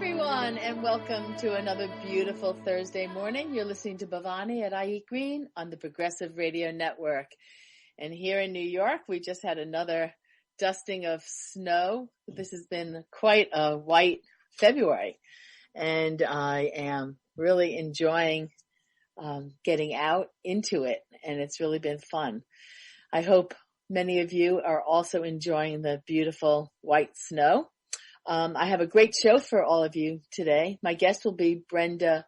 everyone, and welcome to another beautiful Thursday morning. You're listening to Bhavani at I Eat Green on the Progressive Radio Network. And here in New York, we just had another dusting of snow. This has been quite a white February, and I am really enjoying getting out into it, and it's really been fun. I hope many of you are also enjoying the beautiful white snow. I have a great show for all of you today. My guest will be Brenda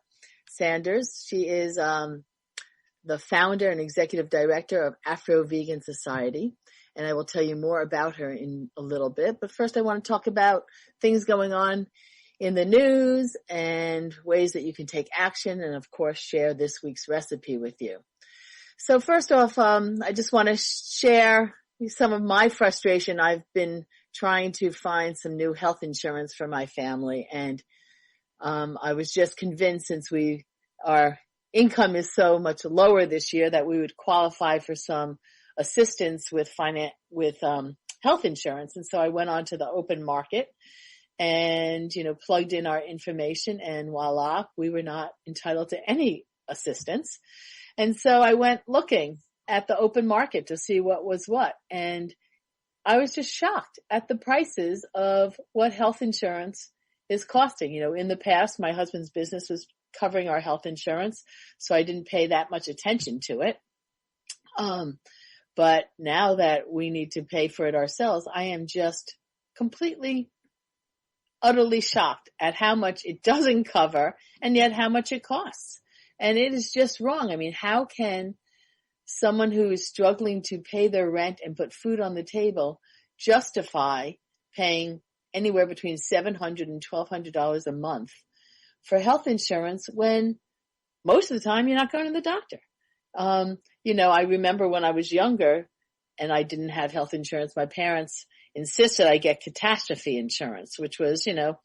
Sanders. She is the founder and executive director of Afro-Vegan Society, and I will tell you more about her in a little bit. But first, I want to talk about things going on in the news and ways that you can take action, and of course, share this week's recipe with you. So first off, I just want to share some of my frustration. I've been trying to find some new health insurance for my family. And I was just convinced, since our income is so much lower this year, that we would qualify for some assistance with health insurance. And so I went on to the open market and, plugged in our information, and voila, we were not entitled to any assistance. And so I went looking at the open market to see what was what. And I was just shocked at the prices of what health insurance is costing. In the past, my husband's business was covering our health insurance, so I didn't pay that much attention to it. But now that we need to pay for it ourselves, I am just completely, utterly shocked at how much it doesn't cover and yet how much it costs. And it is just wrong. I mean, how can someone who is struggling to pay their rent and put food on the table justify paying anywhere between $700 and $1,200 a month for health insurance when most of the time you're not going to the doctor? I remember when I was younger and I didn't have health insurance, my parents insisted I get catastrophe insurance, which was, a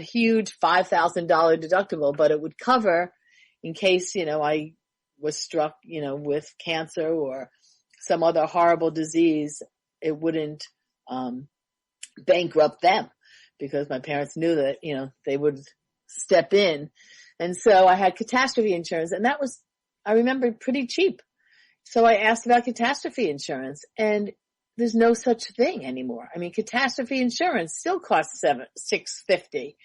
huge $5,000 deductible, but it would cover in case, I was struck, with cancer or some other horrible disease. It wouldn't bankrupt them, because my parents knew that, they would step in. And so I had catastrophe insurance, and that was, I remember, pretty cheap. So I asked about catastrophe insurance, and there's no such thing anymore. I mean, catastrophe insurance still costs $650.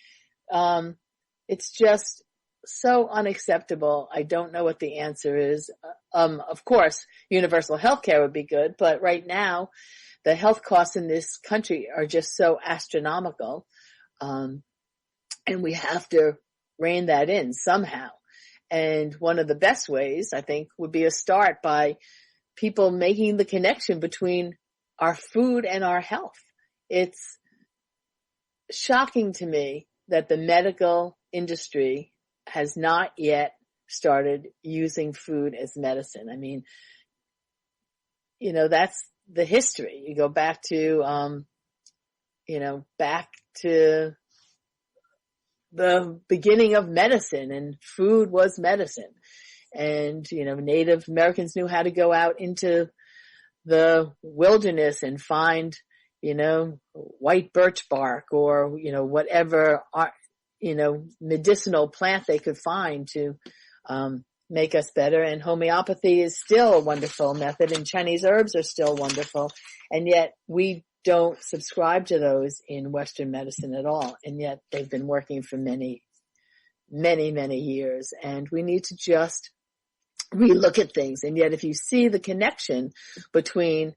It's just so unacceptable. I don't know what the answer is. Of course, universal health care would be good, but right now the health costs in this country are just so astronomical. And we have to rein that in somehow. And one of the best ways, I think, would be a start by people making the connection between our food and our health. It's shocking to me that the medical industry has not yet started using food as medicine. I mean, that's the history. You go back to, back to the beginning of medicine, and food was medicine. And, Native Americans knew how to go out into the wilderness and find, white birch bark or, whatever medicinal plant they could find to make us better. And homeopathy is still a wonderful method, and Chinese herbs are still wonderful. And yet we don't subscribe to those in Western medicine at all. And yet they've been working for many, many, many years. And we need to just relook at things. And yet if you see the connection between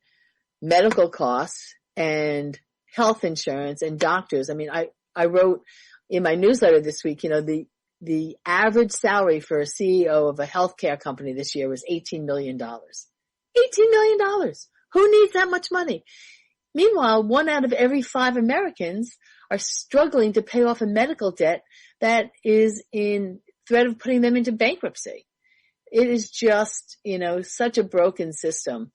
medical costs and health insurance and doctors, I mean, I wrote in my newsletter this week, the average salary for a CEO of a healthcare company this year was $18 million. $18 million. Who needs that much money? Meanwhile, 1 out of every 5 Americans are struggling to pay off a medical debt that is in threat of putting them into bankruptcy. It is just, such a broken system.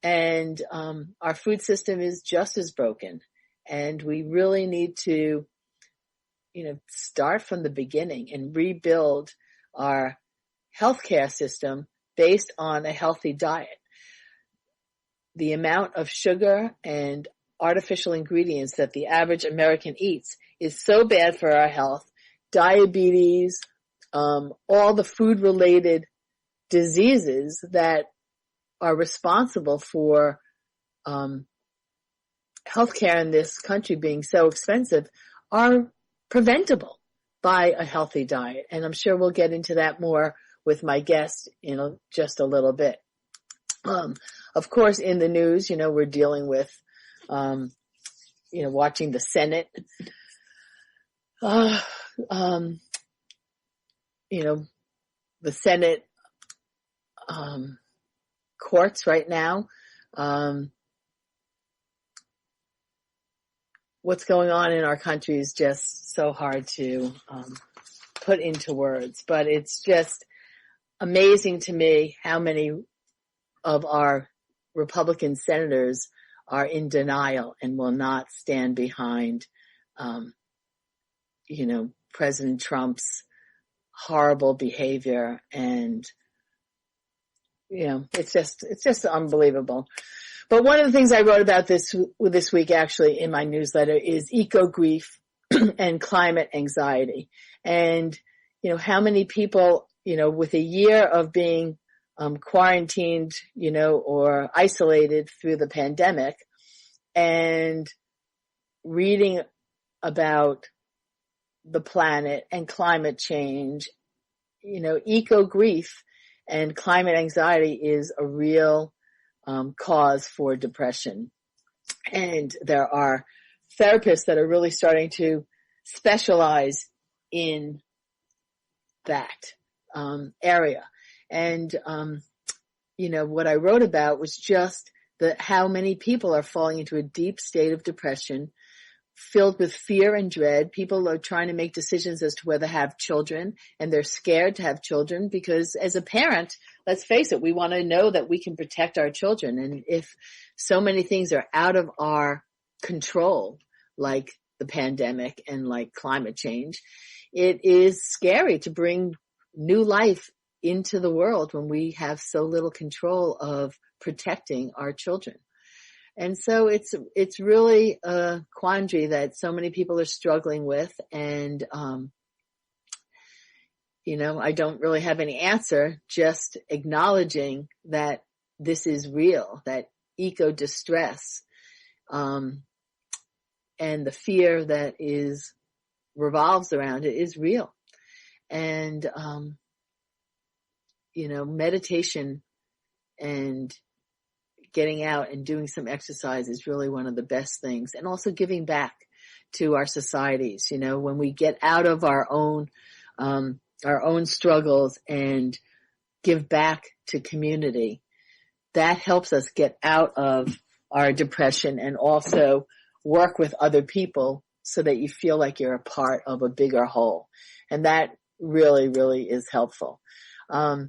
And our food system is just as broken. And we really need to start from the beginning and rebuild our healthcare system based on a healthy diet. The amount of sugar and artificial ingredients that the average American eats is so bad for our health. diabetes, all the food-related diseases that are responsible for healthcare in this country being so expensive are preventable by a healthy diet. And I'm sure we'll get into that more with my guest in just a little bit. Of course, in the news, we're dealing with, watching the Senate, the Senate, courts right now. What's going on in our country is just so hard to put into words, but it's just amazing to me how many of our Republican senators are in denial and will not stand behind, President Trump's horrible behavior. And, it's just unbelievable. But one of the things I wrote about this week actually in my newsletter is eco-grief and climate anxiety. And, how many people, with a year of being quarantined, or isolated through the pandemic and reading about the planet and climate change, eco-grief and climate anxiety is a real cause for depression. And there are therapists that are really starting to specialize in that area. And, what I wrote about was just how many people are falling into a deep state of depression, filled with fear and dread. People are trying to make decisions as to whether to have children, and they're scared to have children because as a parent, let's face it, we want to know that we can protect our children. And if so many things are out of our control, like the pandemic and like climate change, it is scary to bring new life into the world when we have so little control of protecting our children. And so it's really a quandary that so many people are struggling with. And, I don't really have any answer, just acknowledging that this is real, that eco distress, and the fear that revolves around it is real. And, meditation and getting out and doing some exercise is really one of the best things. And also giving back to our societies. When we get out of our own struggles and give back to community, that helps us get out of our depression and also work with other people so that you feel like you're a part of a bigger whole. And that really, really is helpful. I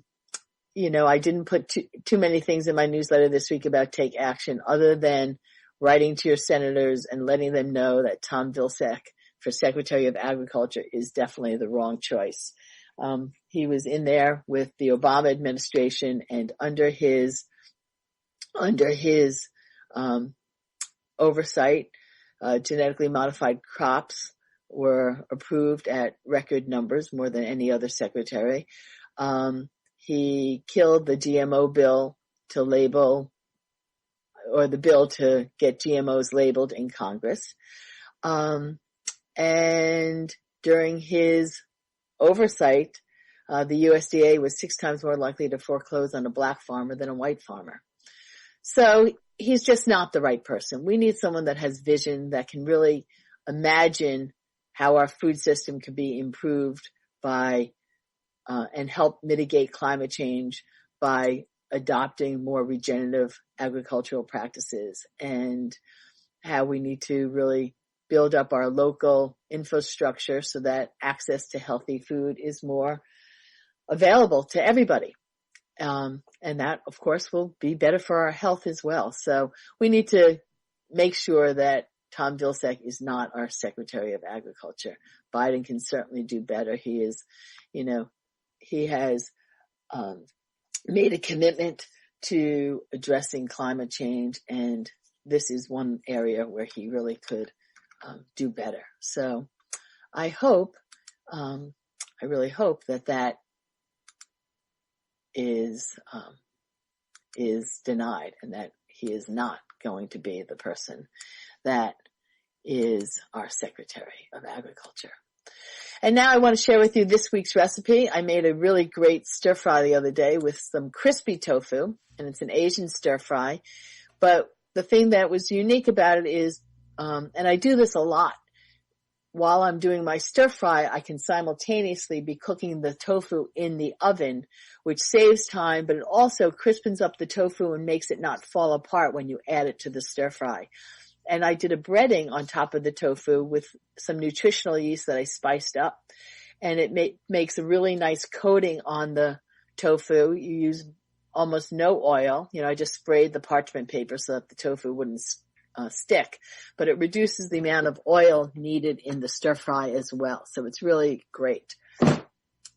didn't put too many things in my newsletter this week about take action other than writing to your senators and letting them know that Tom Vilsack for Secretary of Agriculture is definitely the wrong choice. He was in there with the Obama administration, and under his oversight, genetically modified crops were approved at record numbers, more than any other secretary. He killed the GMO bill to get GMOs labeled in Congress. And during his oversight, the USDA was 6 times more likely to foreclose on a black farmer than a white farmer. So he's just not the right person. We need someone that has vision, that can really imagine how our food system can be improved by and help mitigate climate change by adopting more regenerative agricultural practices, and how we need to really build up our local infrastructure so that access to healthy food is more available to everybody. And that, of course, will be better for our health as well. So we need to make sure that Tom Vilsack is not our Secretary of Agriculture. Biden can certainly do better. He has made a commitment to addressing climate change, and this is one area where he really could do better. So I hope I really hope that is denied, and that he is not going to be the person that is our Secretary of Agriculture. And now I want to share with you this week's recipe. I made a really great stir fry the other day with some crispy tofu, and it's an Asian stir fry. But the thing that was unique about it is, and I do this a lot, while I'm doing my stir fry, I can simultaneously be cooking the tofu in the oven, which saves time, but it also crispens up the tofu and makes it not fall apart when you add it to the stir fry. And I did a breading on top of the tofu with some nutritional yeast that I spiced up. And it makes a really nice coating on the tofu. You use almost no oil. I just sprayed the parchment paper so that the tofu wouldn't stick. But it reduces the amount of oil needed in the stir fry as well. So it's really great.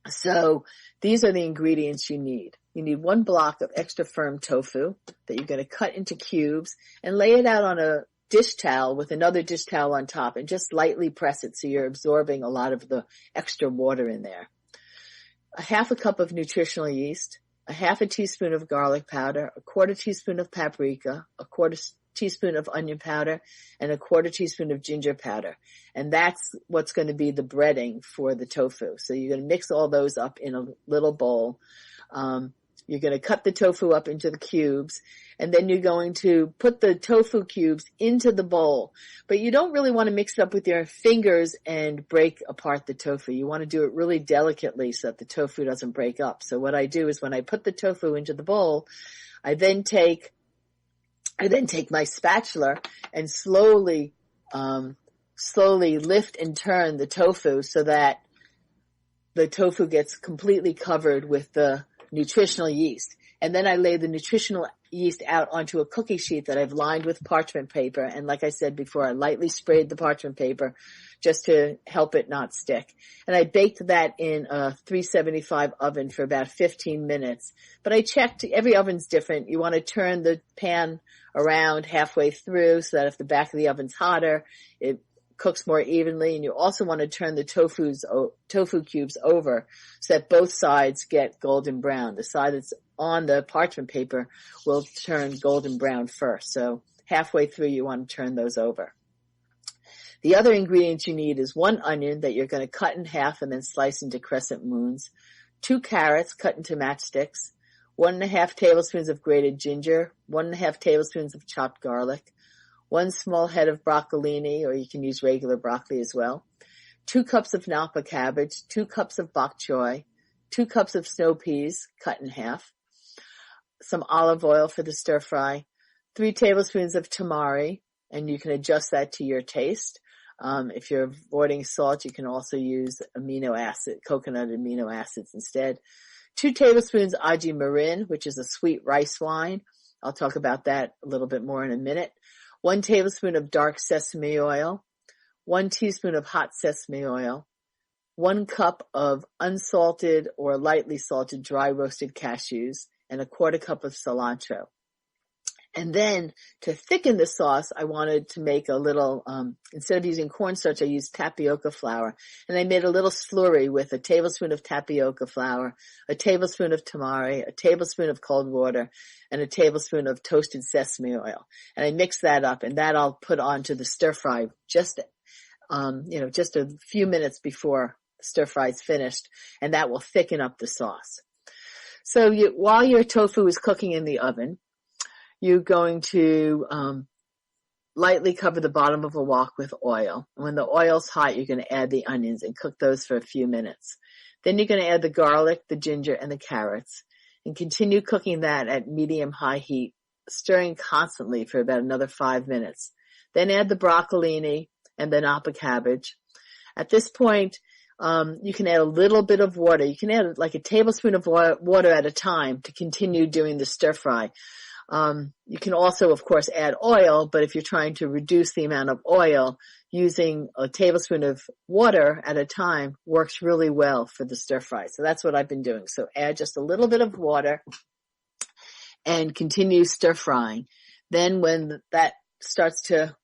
So these are the ingredients you need. You need 1 block of extra firm tofu that you're going to cut into cubes and lay it out on a dish towel with another dish towel on top and just lightly press it so you're absorbing a lot of the extra water in there. A half a cup of nutritional yeast, a half a teaspoon of garlic powder, a quarter teaspoon of paprika, a quarter teaspoon of onion powder, and a quarter teaspoon of ginger powder. And that's what's going to be the breading for the tofu. So you're going to mix all those up in a little bowl. You're going to cut the tofu up into the cubes, and then you're going to put the tofu cubes into the bowl. But you don't really want to mix it up with your fingers and break apart the tofu. You want to do it really delicately so that the tofu doesn't break up. So what I do is when I put the tofu into the bowl, I then take my spatula and slowly lift and turn the tofu so that the tofu gets completely covered with the nutritional yeast. And then I lay the nutritional yeast out onto a cookie sheet that I've lined with parchment paper. And like I said before, I lightly sprayed the parchment paper just to help it not stick. And I baked that in a 375 oven for about 15 minutes. But I checked, every oven's different. You want to turn the pan around halfway through so that if the back of the oven's hotter, it cooks more evenly. And you also want to turn the tofu cubes over so that both sides get golden brown. The side that's on the parchment paper will turn golden brown first. So halfway through, you want to turn those over. The other ingredients you need is 1 onion that you're going to cut in half and then slice into crescent moons, 2 carrots cut into matchsticks, 1.5 tablespoons of grated ginger, 1.5 tablespoons of chopped garlic, 1 small head of broccolini, or you can use regular broccoli as well, 2 cups of napa cabbage, 2 cups of bok choy, 2 cups of snow peas cut in half, some olive oil for the stir fry, 3 tablespoons of tamari, and you can adjust that to your taste. If you're avoiding salt, you can also use coconut amino acids instead. 2 tablespoons aji marin, which is a sweet rice wine. I'll talk about that a little bit more in a minute. 1 tablespoon of dark sesame oil, 1 teaspoon of hot sesame oil, 1 cup of unsalted or lightly salted dry roasted cashews, and a 1/4 cup of cilantro. And then to thicken the sauce, I wanted to make a little, instead of using cornstarch, I used tapioca flour. And I made a little slurry with a tablespoon of tapioca flour, a tablespoon of tamari, a tablespoon of cold water, and a tablespoon of toasted sesame oil. And I mixed that up, and that I'll put onto the stir fry just a few minutes before the stir fry is finished, and that will thicken up the sauce. So while your tofu is cooking in the oven, you're going to lightly cover the bottom of a wok with oil. When the oil's hot, you're going to add the onions and cook those for a few minutes. Then you're going to add the garlic, the ginger, and the carrots, and continue cooking that at medium-high heat, stirring constantly for about another 5 minutes. Then add the broccolini and the napa cabbage. At this point, you can add a little bit of water. You can add like a tablespoon of water at a time to continue doing the stir fry. You can also, of course, add oil, but if you're trying to reduce the amount of oil, using a tablespoon of water at a time works really well for the stir fry. So that's what I've been doing. So add just a little bit of water and continue stir frying. Then when that starts to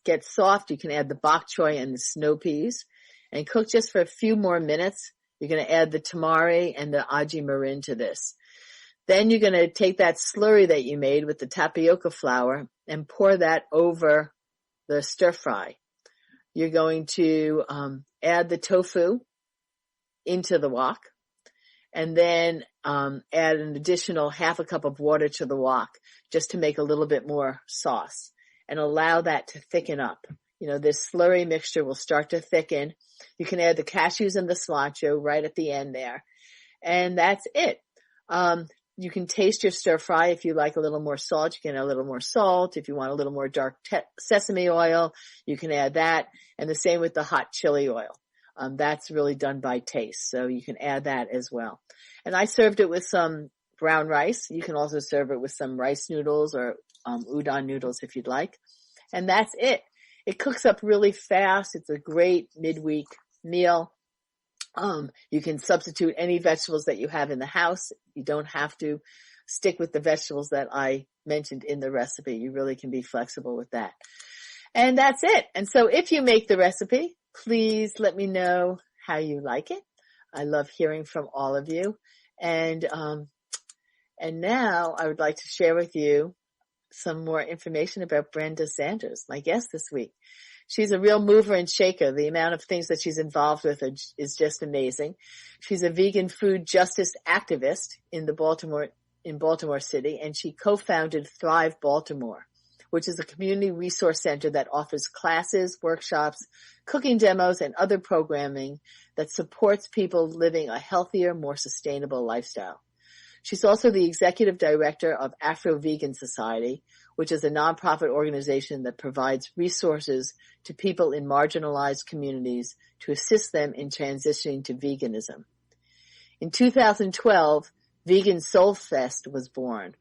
get soft, you can add the bok choy and the snow peas. and cook just for a few more minutes. You're going to add the tamari and the aji marin to this. Then you're going to take that slurry that you made with the tapioca flour and pour that over the stir fry. You're going to add the tofu into the wok, and then add an additional half a cup of water to the wok just to make a little bit more sauce, and allow that to thicken up. This slurry mixture will start to thicken. You can add the cashews and the cilantro right at the end there, and that's it. You can taste your stir fry. If you like a little more salt, you can add a little more salt. If you want a little more dark sesame oil, you can add that. And the same with the hot chili oil. That's really done by taste. So you can add that as well. And I served it with some brown rice. You can also serve it with some rice noodles or udon noodles if you'd like. And that's it. It cooks up really fast. It's a great midweek meal. You can substitute any vegetables that you have in the house. You don't have to stick with the vegetables that I mentioned in the recipe. You really can be flexible with that. And that's it. And so if you make the recipe, please let me know how you like it. I love hearing from all of you. And now I would like to share with you some more information about Brenda Sanders, my guest this week. She's a real mover and shaker. The amount of things that she's involved with is just amazing. She's a vegan food justice activist in Baltimore City, and she co-founded Thrive Baltimore, which is a community resource center that offers classes, workshops, cooking demos, and other programming that supports people living a healthier, more sustainable lifestyle. She's also the executive director of Afro-Vegan Society, which is a nonprofit organization that provides resources to people in marginalized communities to assist them in transitioning to veganism. In 2012, Vegan SoulFest was born,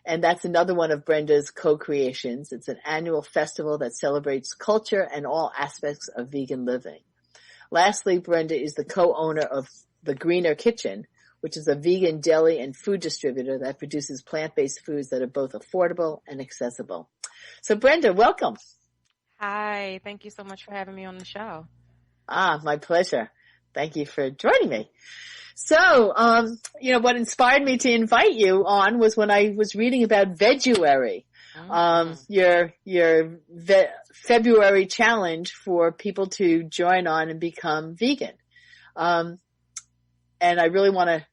and that's another one of Brenda's co-creations. It's an annual festival that celebrates culture and all aspects of vegan living. Lastly, Brenda is the co-owner of The Greener Kitchen, which is a vegan deli and food distributor that produces plant-based foods that are both affordable and accessible. So Brenda, welcome. Hi, thank you so much for having me on the show. My pleasure. Thank you for joining me. So, what inspired me to invite you on was when I was reading about Veguary, your February challenge for people to join on and become vegan. And I really want to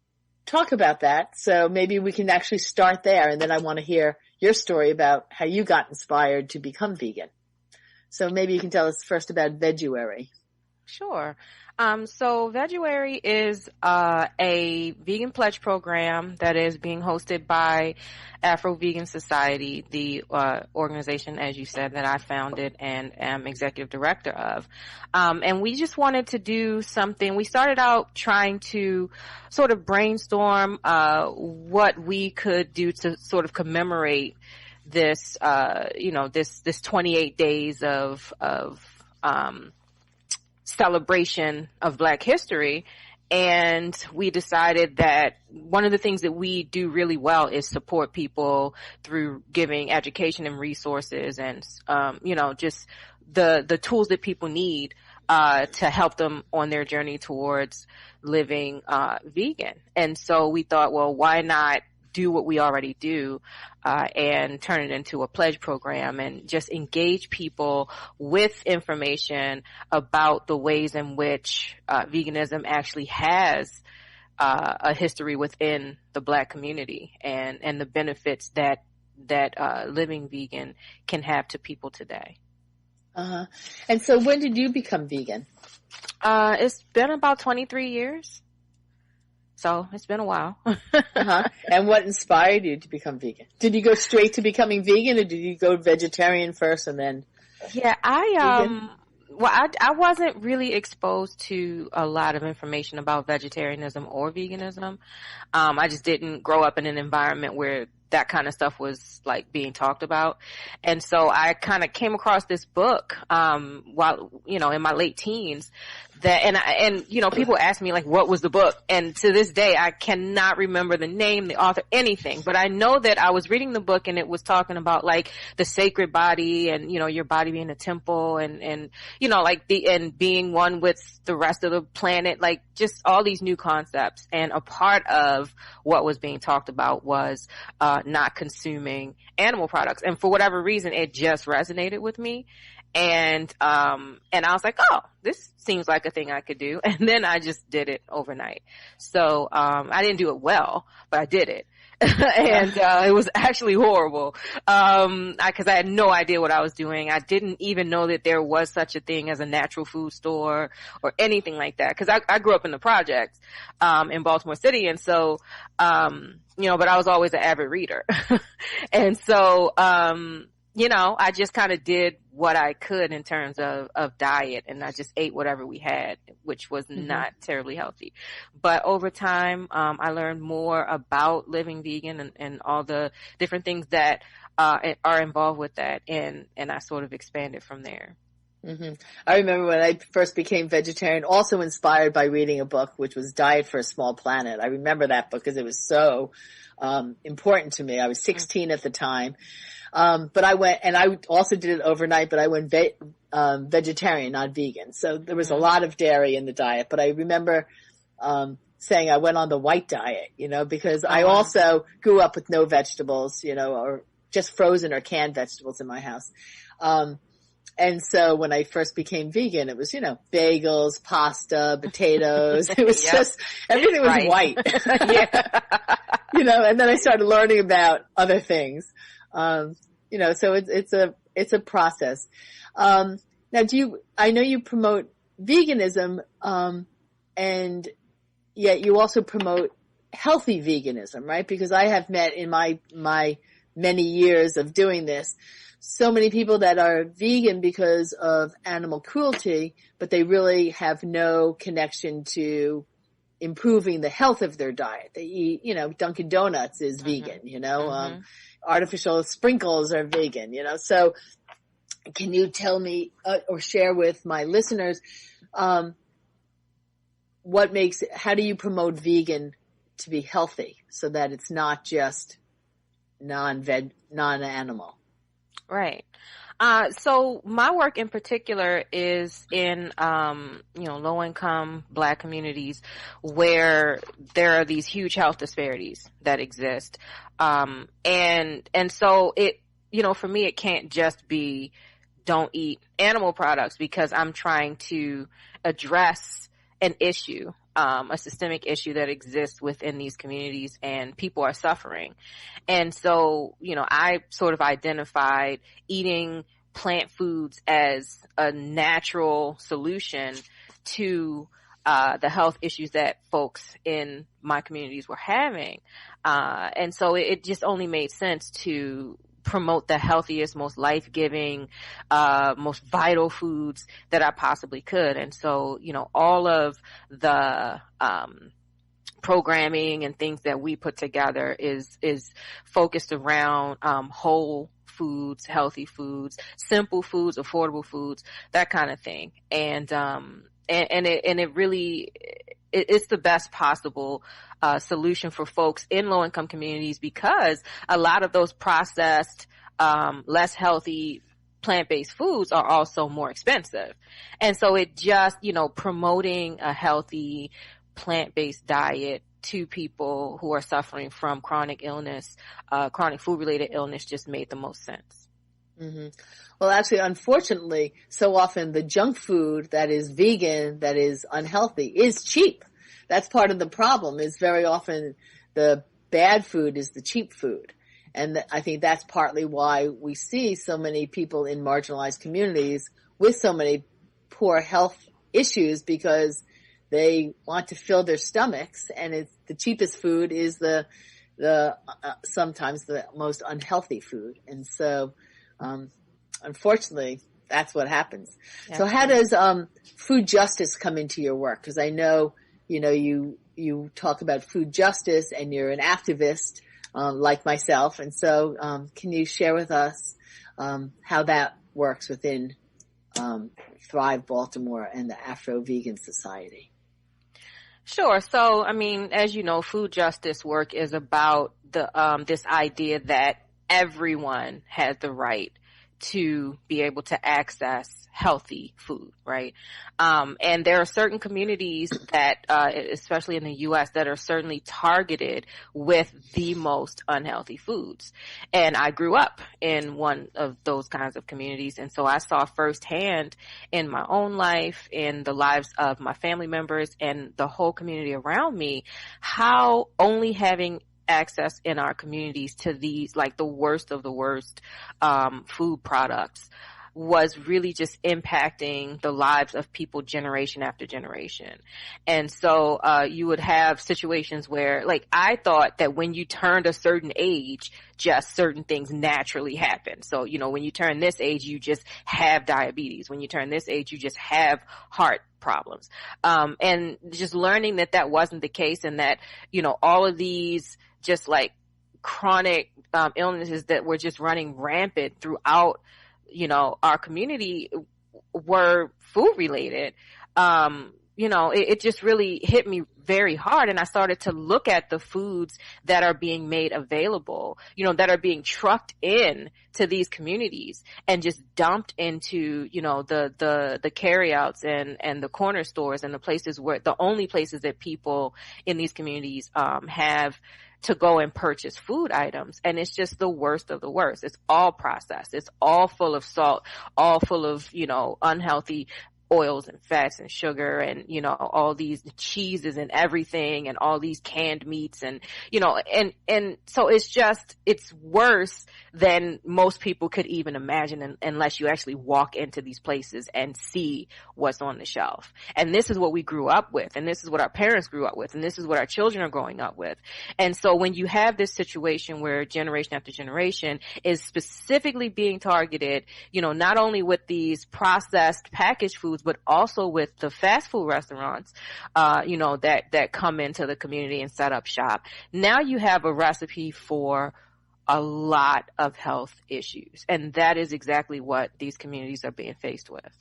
talk about that. So maybe we can actually start there, and then I want to hear your story about how you got inspired to become vegan. So maybe you can tell us first about Veguary. Sure. So Veguary is a vegan pledge program that is being hosted by Afro-Vegan Society, the organization, as you said, that I founded and am executive director of. And we just wanted to do something. We started out trying to sort of brainstorm what we could do to sort of commemorate this, this 28 days of celebration of Black history. And we decided that one of the things that we do really well is support people through giving education and resources and, just the tools that people need to help them on their journey towards living vegan. And so we thought, well, why not do what we already do and turn it into a pledge program and just engage people with information about the ways in which veganism actually has a history within the Black community and the benefits that living vegan can have to people today. And so when did you become vegan? It's been about 23 years. So it's been a while. And what inspired you to become vegan? Did you go straight to becoming vegan, or did you go vegetarian first and then? Yeah, I wasn't really exposed to a lot of information about vegetarianism or veganism. I just didn't grow up in an environment where that kind of stuff was like being talked about. And so I kind of came across this book, while, in my late teens and people ask me like, what was the book? And to this day, I cannot remember the name, the author, anything, but I know that I was reading the book and it was talking about like the sacred body and, your body being a temple and being one with the rest of the planet, like just all these new concepts. And a part of what was being talked about was, not consuming animal products. And for whatever reason, it just resonated with me. And I was like, oh, this seems like a thing I could do. And then I just did it overnight. So, I didn't do it well, but I did it. And, it was actually horrible. Cause I had no idea what I was doing. I didn't even know that there was such a thing as a natural food store or anything like that. Cause I grew up in the projects, in Baltimore City. And so, but I was always an avid reader. And so, I just kind of did what I could in terms of diet, and I just ate whatever we had, which was not terribly healthy. But over time, I learned more about living vegan and all the different things that are involved with that, and I sort of expanded from there. Mm-hmm. I remember when I first became vegetarian, also inspired by reading a book, which was Diet for a Small Planet. I remember that book because it was so important to me. I was 16 at the time. But I went, and I also did it overnight, but I went vegetarian, not vegan. So there was a lot of dairy in the diet, but I remember, saying I went on the white diet, because I also grew up with no vegetables, or just frozen or canned vegetables in my house. And so when I first became vegan, it was, bagels, pasta, potatoes. It was just, everything was white. And then I started learning about other things. So it's a process. Now I know you promote veganism, and yet you also promote healthy veganism, right? Because I have met in my many years of doing this, so many people that are vegan because of animal cruelty, but they really have no connection to improving the health of their diet. They eat, Dunkin' Donuts is vegan, artificial sprinkles are vegan, So can you tell me or share with my listeners, how do you promote vegan to be healthy so that it's not just non-animal? Right. So my work in particular is in, low-income Black communities where there are these huge health disparities that exist. And so it, for me, it can't just be don't eat animal products, because I'm trying to address an issue, a systemic issue that exists within these communities, and people are suffering. And so, I sort of identified eating plant foods as a natural solution to the health issues that folks in my communities were having. And so it just only made sense to promote the healthiest, most life-giving, most vital foods that I possibly could. And so, all of the programming and things that we put together is focused around whole foods, healthy foods, simple foods, affordable foods, that kind of thing. And it really, it's the best possible solution for folks in low-income communities, because a lot of those processed, less healthy plant-based foods are also more expensive. And so it just, promoting a healthy plant-based diet to people who are suffering from chronic illness, chronic food-related illness, just made the most sense. Mm-hmm. Well, actually, unfortunately, so often the junk food that is vegan, that is unhealthy, is cheap. That's part of the problem, is very often the bad food is the cheap food. And I think that's partly why we see so many people in marginalized communities with so many poor health issues, because they want to fill their stomachs, and it's the cheapest food is the sometimes the most unhealthy food. And so, unfortunately, that's what happens. Yeah. So how does food justice come into your work? Because I know, you talk about food justice and you're an activist like myself. And so, can you share with us, how that works within, Thrive Baltimore and the Afro-Vegan Society? Sure. So, I mean, as you know, food justice work is about this idea that everyone has the right to be able to access healthy food, right? And there are certain communities that, especially in the U.S., that are certainly targeted with the most unhealthy foods. And I grew up in one of those kinds of communities. And so I saw firsthand in my own life, in the lives of my family members and the whole community around me, how only having access in our communities to these, like the worst of the worst, food products was really just impacting the lives of people generation after generation. And so, you would have situations where, like, I thought that when you turned a certain age, just certain things naturally happen. So, you know, when you turn this age, you just have diabetes. When you turn this age, you just have heart problems. And just learning that that wasn't the case, and that, you know, all of these just like chronic illnesses that were just running rampant throughout, you know, our community were food related. You know, it just really hit me very hard. And I started to look at the foods that are being made available, you know, that are being trucked in to these communities and just dumped into, you know, the carryouts and the corner stores and the places where the only places that people in these communities have to go and purchase food items. And it's just the worst of the worst. It's all processed. It's all full of salt, all full of, you know, unhealthy oils and fats and sugar and, you know, all these cheeses and everything and all these canned meats and, you know, and so it's worse than most people could even imagine unless you actually walk into these places and see what's on the shelf. And this is what we grew up with, and this is what our parents grew up with, and this is what our children are growing up with. And so when you have this situation where generation after generation is specifically being targeted, you know, not only with these processed packaged foods, but also with the fast food restaurants, you know, that come into the community and set up shop. Now you have a recipe for a lot of health issues. And that is exactly what these communities are being faced with.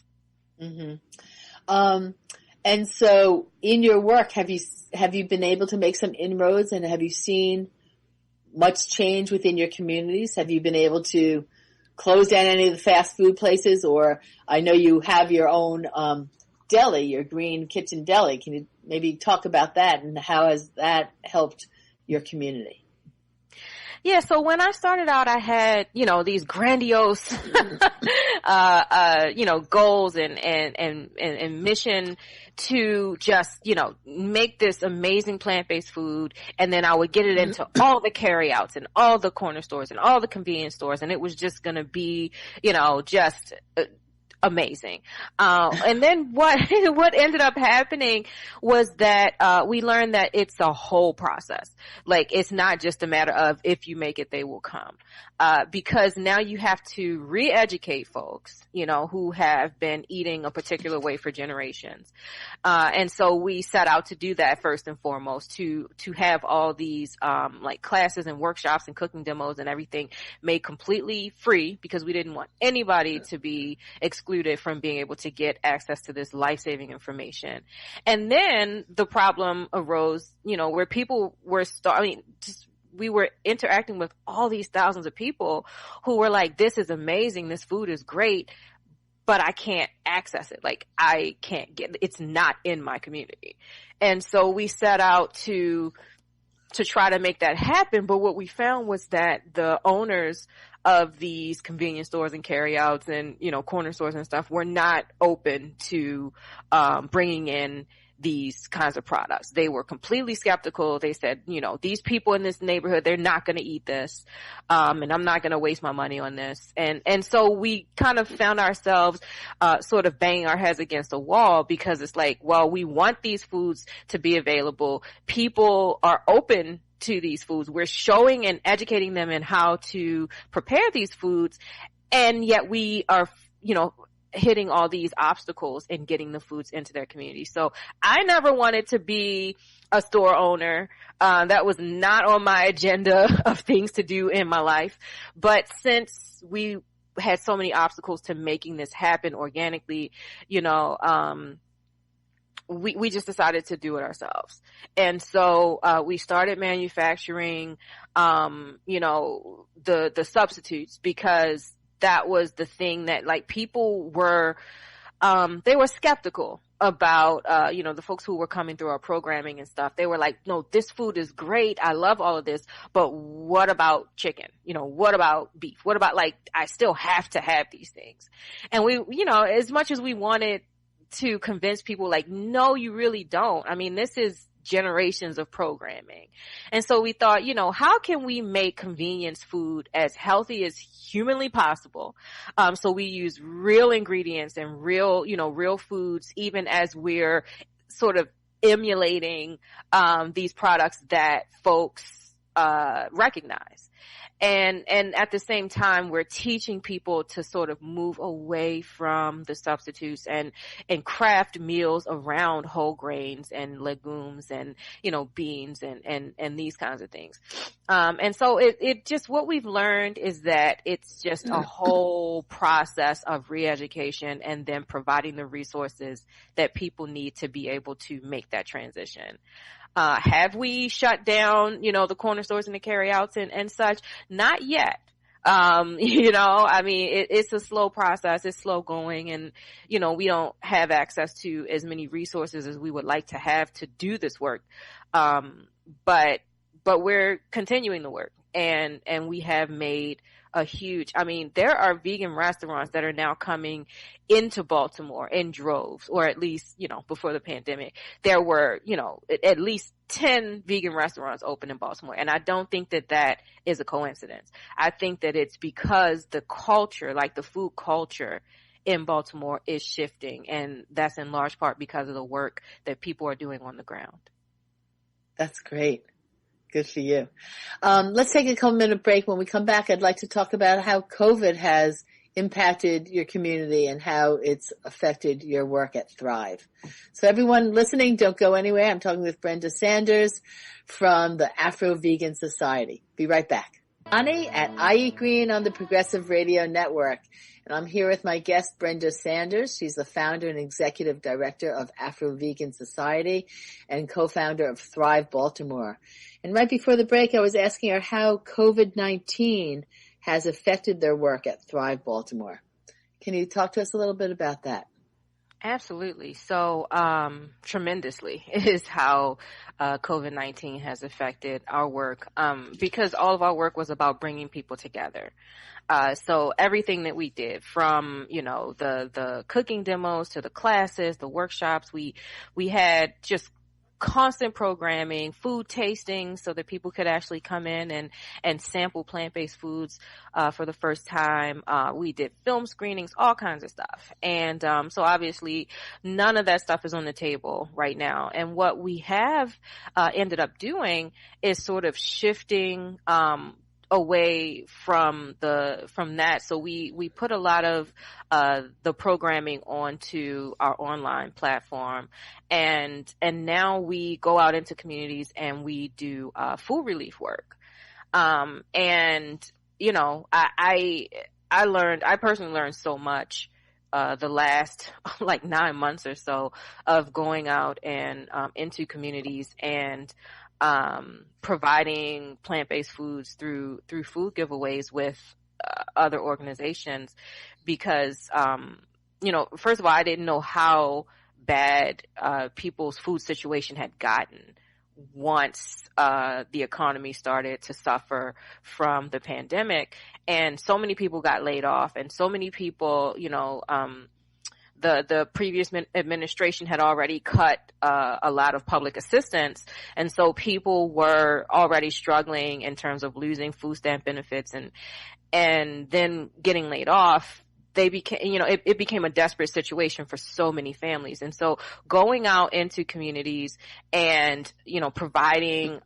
Mm-hmm. And so in your work, have you been able to make some inroads, and have you seen much change within your communities? Have you been able to close down any of the fast food places? Or I know you have your own deli, your green kitchen deli. Can you maybe talk about that, and how has that helped your community? Yeah, so when I started out, I had, you know, these grandiose, you know, goals and mission to just, you know, make this amazing plant-based food. And then I would get it into all the carryouts and all the corner stores and all the convenience stores. And it was just going to be, you know, just amazing. And then what ended up happening was that, we learned that it's a whole process. Like, it's not just a matter of if you make it, they will come. Because now you have to re-educate folks, you know, who have been eating a particular way for generations. And so we set out to do that first and foremost, to have all these, like classes and workshops and cooking demos and everything made completely free, because we didn't want anybody to be excluded from being able to get access to this life-saving information. And then the problem arose, you know, where people were we were interacting with all these thousands of people who were like, this is amazing, this food is great, but I can't access it. Like, I can't it's not in my community. And so we set out to try to make that happen. But what we found was that the owners of these convenience stores and carryouts and, you know, corner stores and stuff were not open to bringing in these kinds of products. They were completely skeptical. They said, you know, these people in this neighborhood, they're not going to eat this. And I'm not going to waste my money on this. And so we kind of found ourselves, sort of banging our heads against a wall, because it's like, well, we want these foods to be available. People are open to these foods. We're showing and educating them in how to prepare these foods. And yet we are, you know, hitting all these obstacles and getting the foods into their community. So I never wanted to be a store owner. That was not on my agenda of things to do in my life. But since we had so many obstacles to making this happen organically, we just decided to do it ourselves. And so, we started manufacturing, the substitutes, because that was the thing that, like, people were, they were skeptical about, the folks who were coming through our programming and stuff. They were like, no, this food is great. I love all of this, but what about chicken? What about beef? What about, like, I still have to have these things. And we, as much as we wanted to convince people, like, no, you really don't. I mean, this is generations of programming. And so we thought, how can we make convenience food as healthy as humanly possible? So we use real ingredients and real foods, even as we're sort of emulating, these products that folks, recognize. And at the same time, we're teaching people to sort of move away from the substitutes and craft meals around whole grains and legumes and, beans and these kinds of things. And so it just, what we've learned is that it's just a whole process of re-education and then providing the resources that people need to be able to make that transition. Have we shut down, the corner stores and the carryouts and such? Not yet. I mean, it's a slow process. It's slow going, and, we don't have access to as many resources as we would like to have to do this work. But we're continuing the work, and we have made a huge, there are vegan restaurants that are now coming into Baltimore in droves, or at least, before the pandemic, there were, at least 10 vegan restaurants open in Baltimore. And I don't think that is a coincidence. I think that it's because the culture, like the food culture in Baltimore, is shifting. And that's in large part because of the work that people are doing on the ground. That's great. Good for you. Let's take a couple-minute break. When we come back, I'd like to talk about how COVID has impacted your community and how it's affected your work at Thrive. So everyone listening, don't go anywhere. I'm talking with Brenda Sanders from the Afro-Vegan Society. Be right back. Ani at I Eat Green on the Progressive Radio Network. And I'm here with my guest, Brenda Sanders. She's the founder and executive director of Afro-Vegan Society and co-founder of Thrive Baltimore. And right before the break, I was asking her how COVID-19 has affected their work at Thrive Baltimore. Can you talk to us a little bit about that? Absolutely. So, tremendously is how, COVID-19 has affected our work, because all of our work was about bringing people together. So everything that we did, from, the cooking demos to the classes, the workshops, we had just constant programming, food tasting, so that people could actually come in and sample plant-based foods for the first time. We did film screenings, all kinds of stuff. And so obviously none of that stuff is on the table right now. And what we have ended up doing is sort of shifting away from that. So we put a lot of the programming onto our online platform, and now we go out into communities and we do food relief work. And I personally learned so much the last like 9 months or so of going out and into communities and providing plant-based foods through food giveaways with other organizations, because first of all, I didn't know how bad people's food situation had gotten once the economy started to suffer from the pandemic, and so many people got laid off, and so many people, the previous administration had already cut a lot of public assistance, and so people were already struggling in terms of losing food stamp benefits and then getting laid off. They became, it became a desperate situation for so many families. And so going out into communities and, providing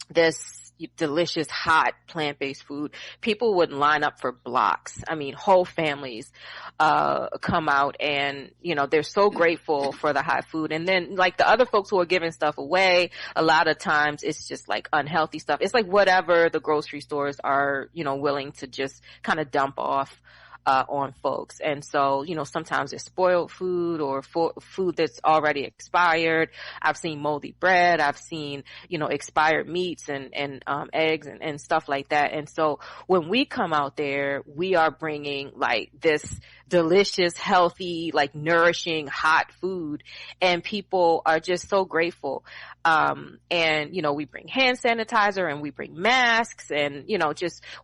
this delicious, hot, plant-based food, people would line up for blocks. I mean, whole families, come out and, they're so grateful for the hot food. And then like the other folks who are giving stuff away, a lot of times it's just like unhealthy stuff. It's like whatever the grocery stores are, willing to just kind of dump off on folks. And so, sometimes it's spoiled food or food that's already expired. I've seen moldy bread. I've seen, expired meats and eggs and stuff like that. And so when we come out there, we are bringing like this delicious, healthy, like nourishing, hot food, and people are just so grateful. And, we bring hand sanitizer and we bring masks and,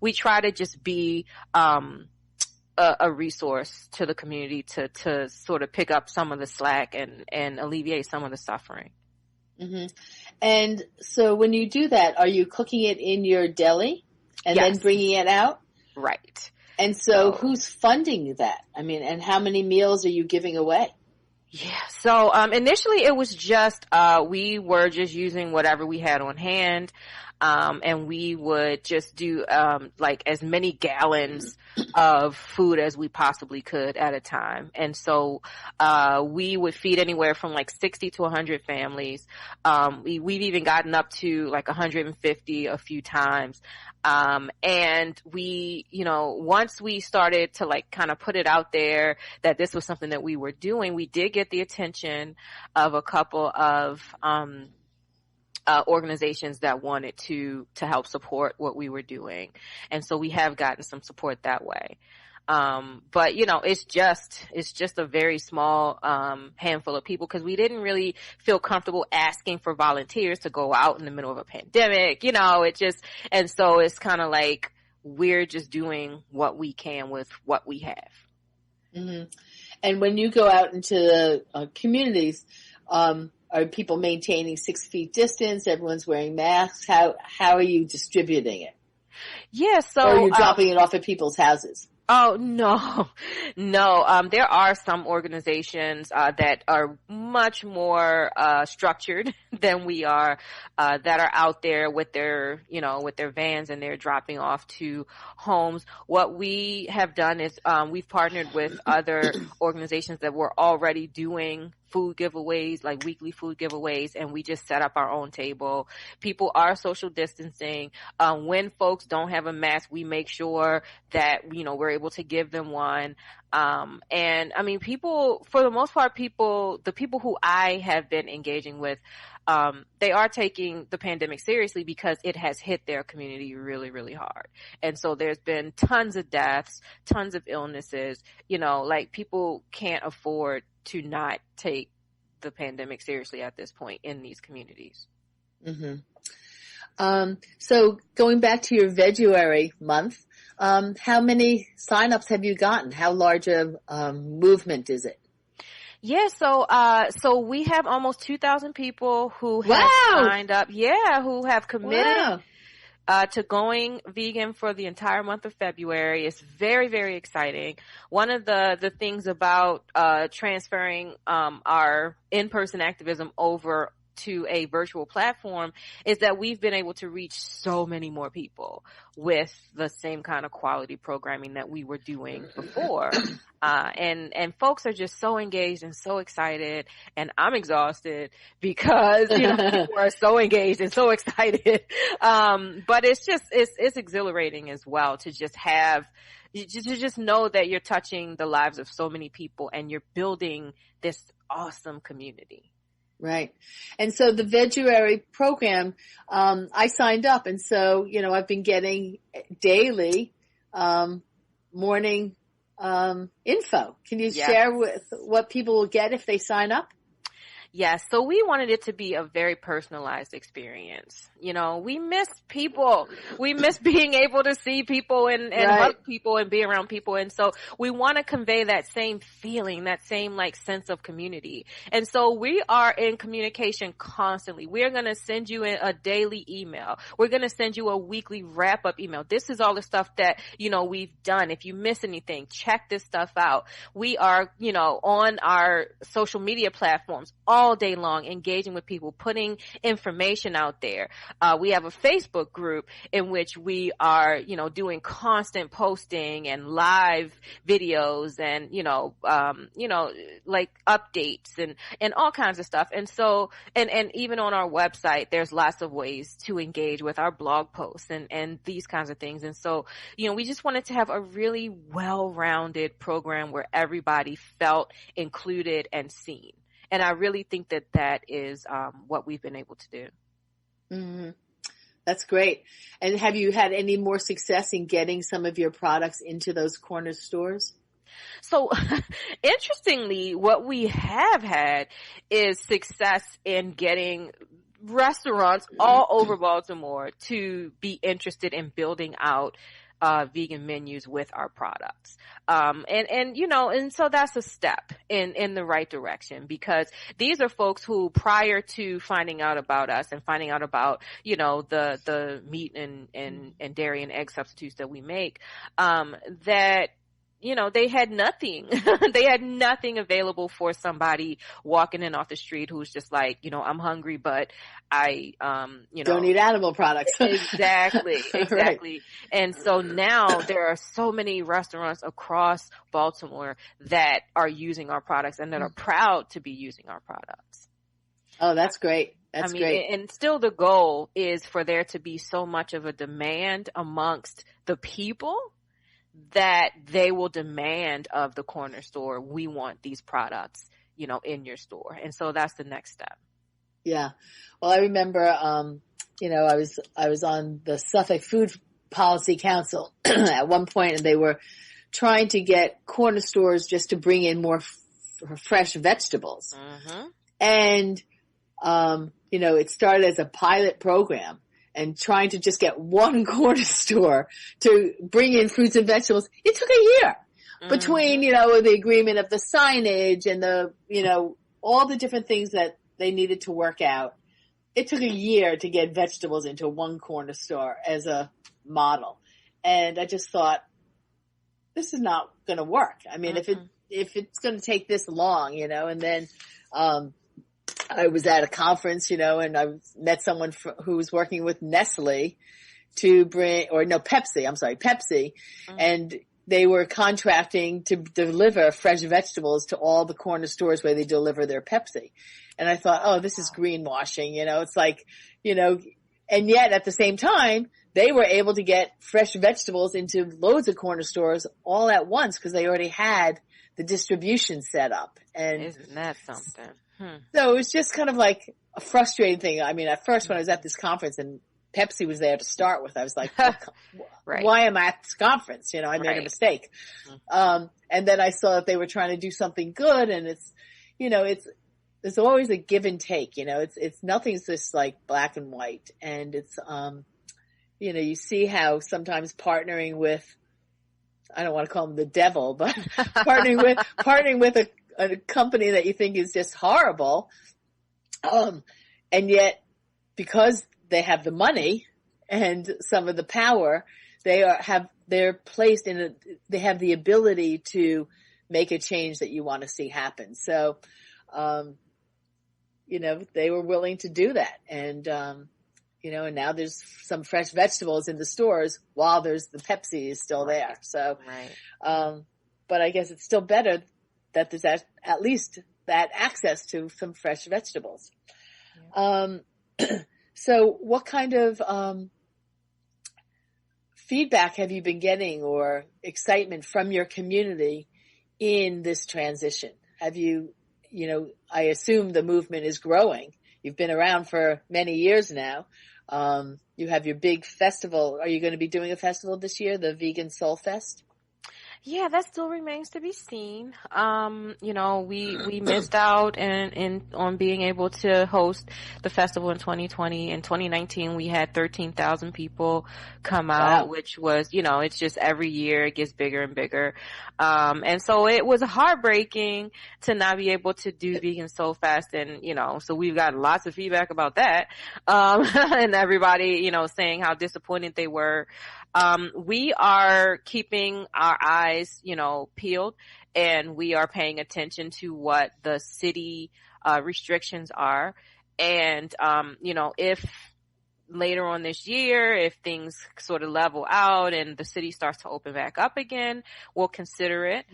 we try to just be, a resource to the community to sort of pick up some of the slack and alleviate some of the suffering. Mm-hmm. And so when you do that, are you cooking it in your deli and Yes. then bringing it out? Right. And so who's funding that? I mean, and how many meals are you giving away? Yeah. So, initially it was just, we were just using whatever we had on hand. And we would just do, like as many gallons of food as we possibly could at a time. And so, we would feed anywhere from like 60 to 100 families. We've even gotten up to like 150 a few times. And we, once we started to like kind of put it out there that this was something that we were doing, we did get the attention of a couple of, organizations that wanted to help support what we were doing. And so we have gotten some support that way. But it's just a very small, handful of people because we didn't really feel comfortable asking for volunteers to go out in the middle of a pandemic, and so it's kind of like we're just doing what we can with what we have. Mm-hmm. And when you go out into the communities, are people maintaining 6 feet distance? Everyone's wearing masks. How are you distributing it? Yeah, so or are you dropping it off at people's houses? Oh, no. There are some organizations, that are much more, structured than we are, that are out there with their, with their vans and they're dropping off to homes. What we have done is, we've partnered with other organizations that were already doing food giveaways, like weekly food giveaways, and we just set up our own table. People are social distancing. When folks don't have a mask, we make sure that, we're able to give them one. And I mean, people, for the most part, the people who I have been engaging with, they are taking the pandemic seriously because it has hit their community really, really hard. And so there's been tons of deaths, tons of illnesses, like people can't afford to not take the pandemic seriously at this point in these communities. Mm-hmm. So going back to your Veguary month, how many signups have you gotten? How large a movement is it? Yeah, so we have almost 2,000 people who have signed up. Yeah, who have committed to going vegan for the entire month of February. It's very, very exciting. One of the things about transferring our in-person activism over to a virtual platform is that we've been able to reach so many more people with the same kind of quality programming that we were doing before. And folks are just so engaged and so excited, and I'm exhausted because, people are so engaged and so excited. But it's exhilarating as well to just know that you're touching the lives of so many people and you're building this awesome community. Right. And so the Veguary program, I signed up, and so, I've been getting daily, morning, info. Can you share with what people will get if they sign up? Yes. So we wanted it to be a very personalized experience. We miss people. We miss being able to see people and hug people and be around people. And so we want to convey that same feeling, that same like sense of community. And so we are in communication constantly. We're going to send you a daily email. We're going to send you a weekly wrap up email. This is all the stuff that, we've done. If you miss anything, check this stuff out. We are, on our social media platforms all all day long, engaging with people, putting information out there. We have a Facebook group in which we are, doing constant posting and live videos and, like updates and all kinds of stuff. And so, and even on our website, there's lots of ways to engage with our blog posts and these kinds of things. And so, we just wanted to have a really well-rounded program where everybody felt included and seen. And I really think that is what we've been able to do. Mm-hmm. That's great. And have you had any more success in getting some of your products into those corner stores? So interestingly, what we have had is success in getting restaurants all over Baltimore to be interested in building out vegan menus with our products. And so that's a step in the right direction, because these are folks who, prior to finding out about us and finding out about, the meat and dairy and egg substitutes that we make, that they had nothing. They had nothing available for somebody walking in off the street who's just like, I'm hungry, but I, don't eat animal products. Exactly. Right. And so now there are so many restaurants across Baltimore that are using our products and that are proud to be using our products. Oh, that's great. That's great. And still the goal is for there to be so much of a demand amongst the people that they will demand of the corner store, we want these products, in your store. And so that's the next step. Yeah. Well, I remember, I was on the Suffolk Food Policy Council at one point, and they were trying to get corner stores just to bring in more fresh vegetables. Mm-hmm. And, it started as a pilot program. And trying to just get one corner store to bring in fruits and vegetables, it took a year between, the agreement of the signage and the, all the different things that they needed to work out. It took a year to get vegetables into one corner store as a model. And I just thought, this is not going to work. I mean, if it's going to take this long, and then, I was at a conference, and I met someone who was working with Nestle to Pepsi. Mm-hmm. And they were contracting to deliver fresh vegetables to all the corner stores where they deliver their Pepsi. And I thought, oh, this is greenwashing, it's like, and yet at the same time, they were able to get fresh vegetables into loads of corner stores all at once because they already had the distribution set up. And isn't that something? So it was just kind of like a frustrating thing. I mean, at first when I was at this conference and Pepsi was there to start with, I was like, right. Why am I at this conference? I made a mistake. And then I saw that they were trying to do something good, and it's, there's always a give and take, it's nothing's just like black and white. And it's, you see how sometimes partnering with, I don't want to call them the devil, but partnering with a company that you think is just horrible. And yet because they have the money and some of the power, they're placed in they have the ability to make a change that you want to see happen. So, they were willing to do that. And, and now there's some fresh vegetables in the stores while there's the Pepsi is still there. So, but I guess it's still better that there's at least that access to some fresh vegetables. Yeah. So what kind of feedback have you been getting or excitement from your community in this transition? Have you, I assume the movement is growing. You've been around for many years now. You have your big festival. Are you going to be doing a festival this year, the Vegan SoulFest? Yeah, that still remains to be seen. We missed out on being able to host the festival in 2020. In 2019, we had 13,000 people come out, which was, it's just every year it gets bigger and bigger. And so it was heartbreaking to not be able to do Vegan SoulFest. And, so we've got lots of feedback about that. And everybody, saying how disappointed they were. We are keeping our eyes eyes, peeled, and we are paying attention to what the city restrictions are. And, if later on this year, if things sort of level out and the city starts to open back up again, we'll consider it.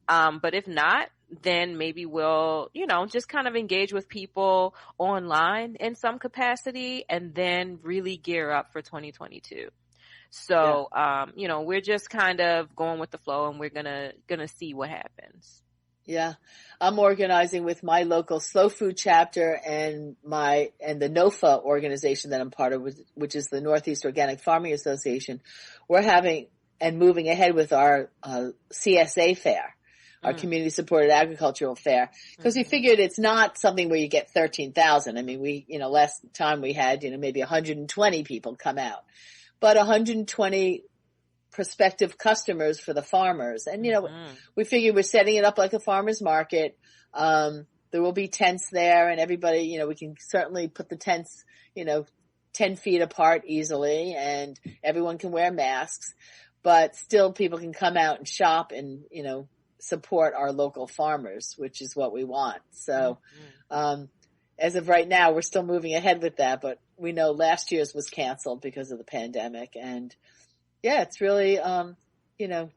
But if not, then maybe we'll, just kind of engage with people online in some capacity and then really gear up for 2022. So, we're just kind of going with the flow, and we're gonna see what happens. Yeah. I'm organizing with my local slow food chapter and the NOFA organization that I'm part of, which is the Northeast Organic Farming Association. We're having and moving ahead with our CSA fair, our community supported agricultural fair, because we figured it's not something where you get 13,000. I mean, last time we had, maybe 120 people come out, but 120 prospective customers for the farmers. And, we figured we're setting it up like a farmer's market. There will be tents there, and everybody, we can certainly put the tents, 10 feet apart easily, and everyone can wear masks, but still people can come out and shop and, support our local farmers, which is what we want. So, as of right now, we're still moving ahead with that, but we know last year's was canceled because of the pandemic. And yeah, it's really,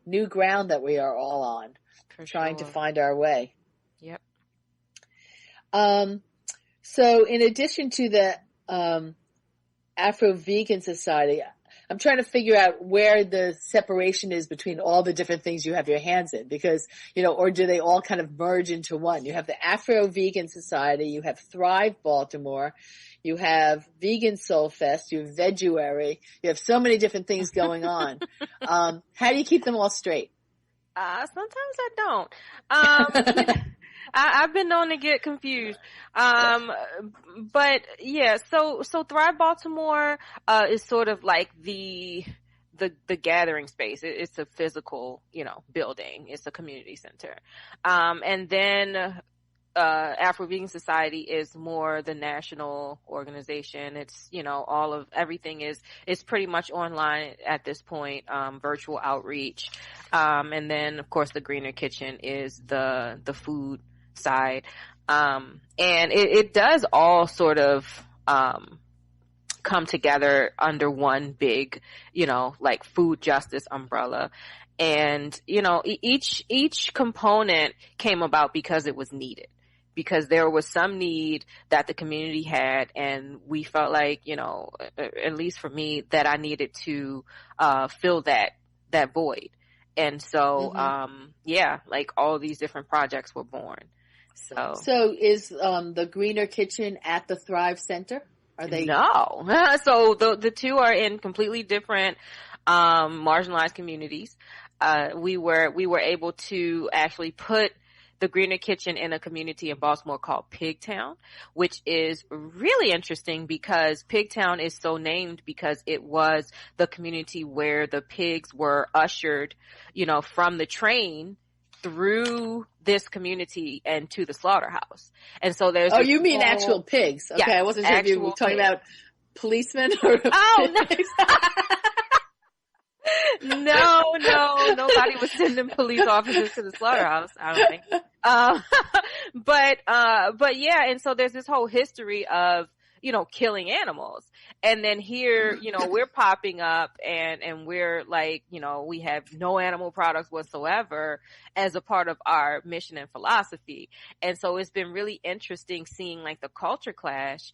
new ground that we are all on, trying to find our way. Yep. So in addition to the Afro-Vegan Society, I'm trying to figure out where the separation is between all the different things you have your hands in, because, or do they all kind of merge into one? You have the Afro-Vegan Society, you have Thrive Baltimore, you have Vegan SoulFest, you have Veguary, you have so many different things going on. How do you keep them all straight? Sometimes I don't. I've been known to get confused. But yeah, so Thrive Baltimore, is sort of like the gathering space. It's a physical, building. It's a community center. And then, Afro-Vegan Society is more the national organization. It's, everything is pretty much online at this point, virtual outreach. And then of course the Greener Kitchen is the food side. And it does all sort of, come together under one big, like food justice umbrella. And, each component came about because it was needed, because there was some need that the community had. And we felt like, at least for me, that I needed to, fill that void. And so, like all these different projects were born. So is, the Greener Kitchen at the Thrive Center? Are they? No. So the two are in completely different, marginalized communities. We were able to actually put the Greener Kitchen in a community in Baltimore called Pigtown, which is really interesting because Pigtown is so named because it was the community where the pigs were ushered, from the train through this community and to the slaughterhouse. And so there's you mean actual pigs? Okay, I wasn't sure if you were talking about policemen or pigs. No, nobody was sending police officers to the slaughterhouse, I don't think. But yeah, and so there's this whole history of, killing animals. And then here, we're popping up and we're like, we have no animal products whatsoever as a part of our mission and philosophy. And so it's been really interesting seeing like the culture clash,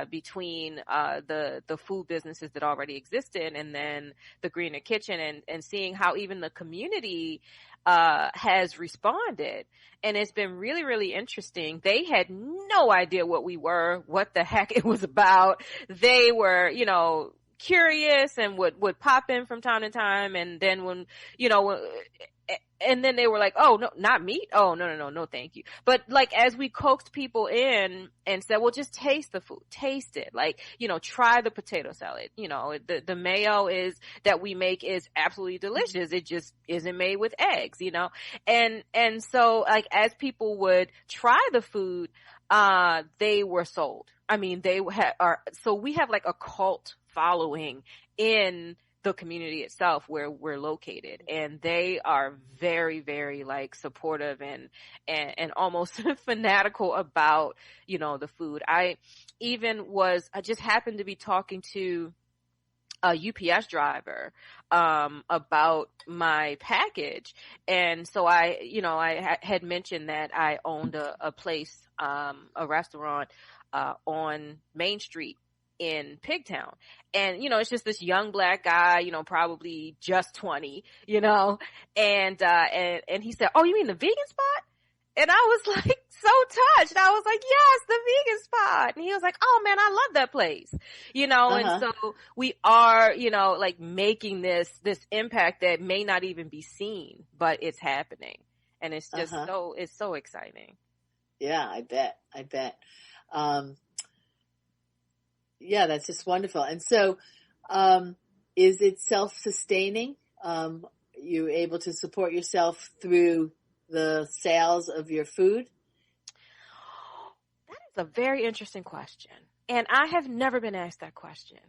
between, the food businesses that already existed and then the Greener Kitchen and seeing how even the community, has responded. And it's been really, really interesting. They had no idea what we were, what the heck it was about. They were, curious and would pop in from time to time. And then and then they were like, oh, no, not meat. Oh, no, thank you. But like, as we coaxed people in and said, well, just taste the food, taste it. Like, try the potato salad. The mayo that we make is absolutely delicious. It just isn't made with eggs, and so like, as people would try the food, they were sold. I mean, so we have like a cult following in the community itself where we're located. And they are very, very like supportive and almost fanatical about, you know, the food. I just happened to be talking to a UPS driver about my package. And so I had mentioned that I owned a place, a restaurant on Main Street in Pigtown. And, you know, it's just this young black guy, you know, probably just 20, you know, and he said, "Oh, you mean the vegan spot?" And I was like so touched. I was like, "Yes, the vegan spot." And he was like, "Oh man, I love that place." You know, and so we are, you know, like making this impact that may not even be seen, but it's happening. And it's just it's so exciting. Yeah, I bet. Yeah, that's just wonderful. And so, is it self-sustaining? You able to support yourself through the sales of your food? That is a very interesting question. And I have never been asked that question.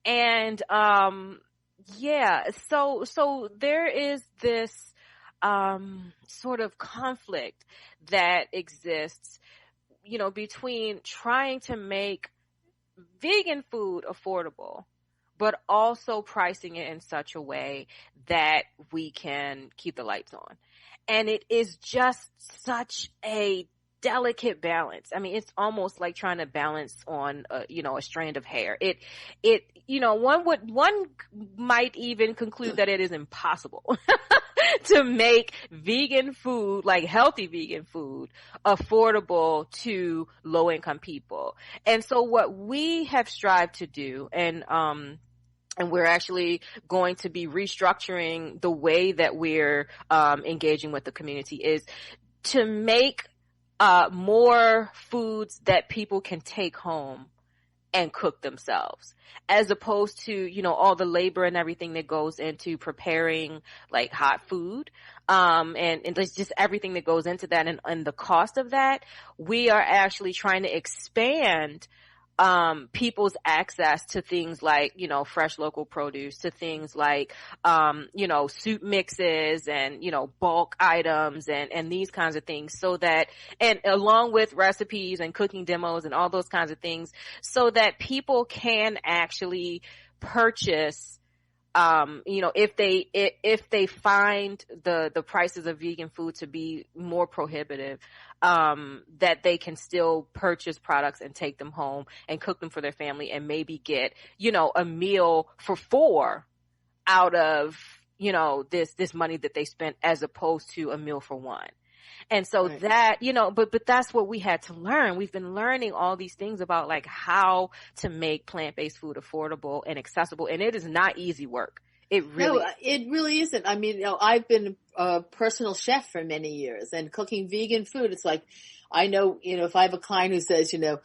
And, so there is this, sort of conflict that exists, you know, between trying to make vegan food affordable, but also pricing it in such a way that we can keep the lights on. And it is just such a delicate balance. I mean, it's almost like trying to balance on, a strand of hair. One might even conclude that it is impossible to make vegan food, like healthy vegan food, affordable to low income people. And so what we have strived to do, and we're actually going to be restructuring the way that we're engaging with the community, is to make more foods that people can take home and cook themselves, as opposed to, you know, all the labor and everything that goes into preparing like hot food, and there's just everything that goes into that, and the cost of that. We are actually trying to expand people's access to things like, you know, fresh local produce, to things like, soup mixes and, you know, bulk items and these kinds of things, so that, and along with recipes and cooking demos and all those kinds of things, so that people can actually purchase, if they find the prices of vegan food to be more prohibitive, that they can still purchase products and take them home and cook them for their family, and maybe get, you know, a meal for 4 out of, you know, this money that they spent, as opposed to a meal for 1. And so that, you know, but that's what we had to learn. We've been learning all these things about like how to make plant-based food affordable and accessible. And it is not easy work. It really isn't. I mean, you know, I've been a personal chef for many years, and cooking vegan food, it's like, I know, you know, if I have a client who says, you know,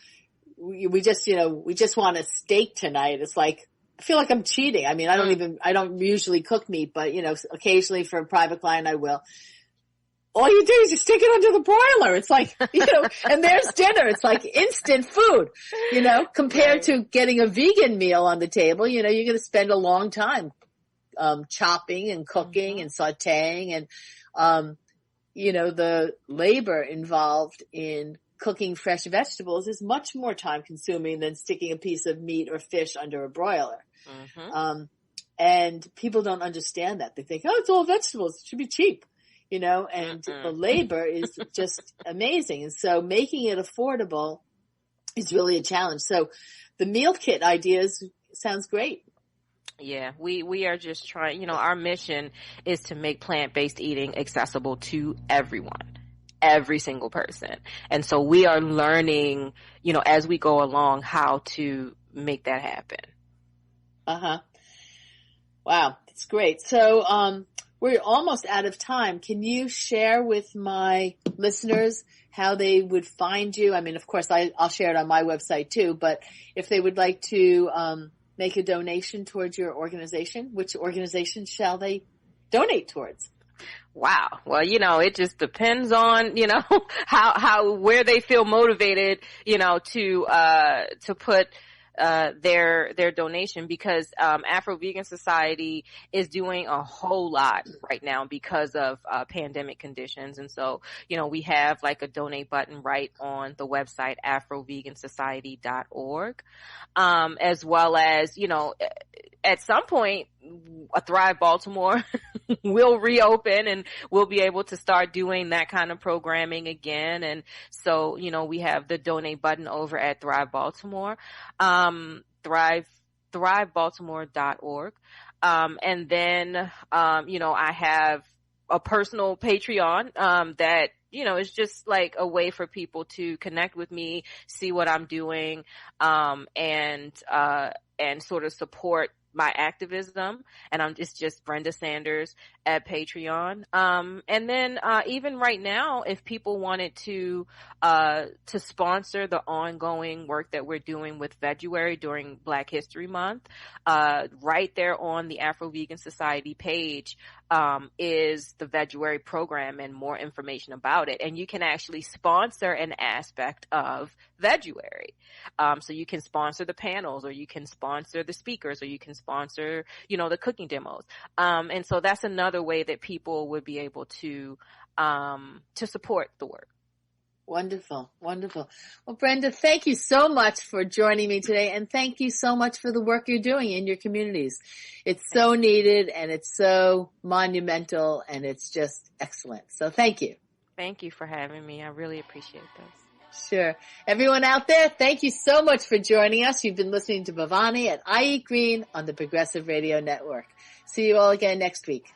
we just want a steak tonight, it's like, I feel like I'm cheating. I mean, I don't usually cook meat, but, you know, occasionally for a private client, I will. All you do is you stick it under the broiler. It's like, you know, and there's dinner. It's like instant food, you know, compared to getting a vegan meal on the table. You know, you're going to spend a long time chopping and cooking and sauteing, and you know, the labor involved in cooking fresh vegetables is much more time consuming than sticking a piece of meat or fish under a broiler. And people don't understand that. They think, oh, it's all vegetables, it should be cheap, you know, and the labor is just amazing. And so making it affordable is really a challenge. So the meal kit ideas sounds great. Yeah, we are just trying, you know, our mission is to make plant-based eating accessible to everyone, every single person. And so we are learning, you know, as we go along, how to make that happen. Wow, that's great. So, we're almost out of time. Can you share with my listeners how they would find you? I mean, of course, I'll share it on my website too, but if they would like to, make a donation towards your organization, which organization shall they donate towards? Wow. Well, you know, it just depends on, you know, where they feel motivated, you know, to put their donation, because Afro-Vegan Society is doing a whole lot right now because of pandemic conditions. And so, we have like a donate button right on the website afrovegansociety.org, as well as, at some point, a Thrive Baltimore will reopen and we'll be able to start doing that kind of programming again. And so, we have the donate button over at Thrive Baltimore, thrivebaltimore.org. And then, I have a personal Patreon, that, is just like a way for people to connect with me, see what I'm doing, and sort of support my activism. And it's just Brenda Sanders at Patreon. And then, even right now, if people wanted to sponsor the ongoing work that we're doing with Veguary during Black History Month, right there on the Afro-Vegan Society page, is the Veguary program and more information about it. And you can actually sponsor an aspect of Veguary. So you can sponsor the panels, or you can sponsor the speakers, or you can sponsor, the cooking demos. And so that's another way that people would be able to support the work. Wonderful. Wonderful. Well, Brenda, thank you so much for joining me today. And thank you so much for the work you're doing in your communities. It's so needed and it's so monumental and it's just excellent. So thank you. Thank you for having me. I really appreciate this. Sure. Everyone out there, thank you so much for joining us. You've been listening to Bhavani at I Eat Green on the Progressive Radio Network. See you all again next week.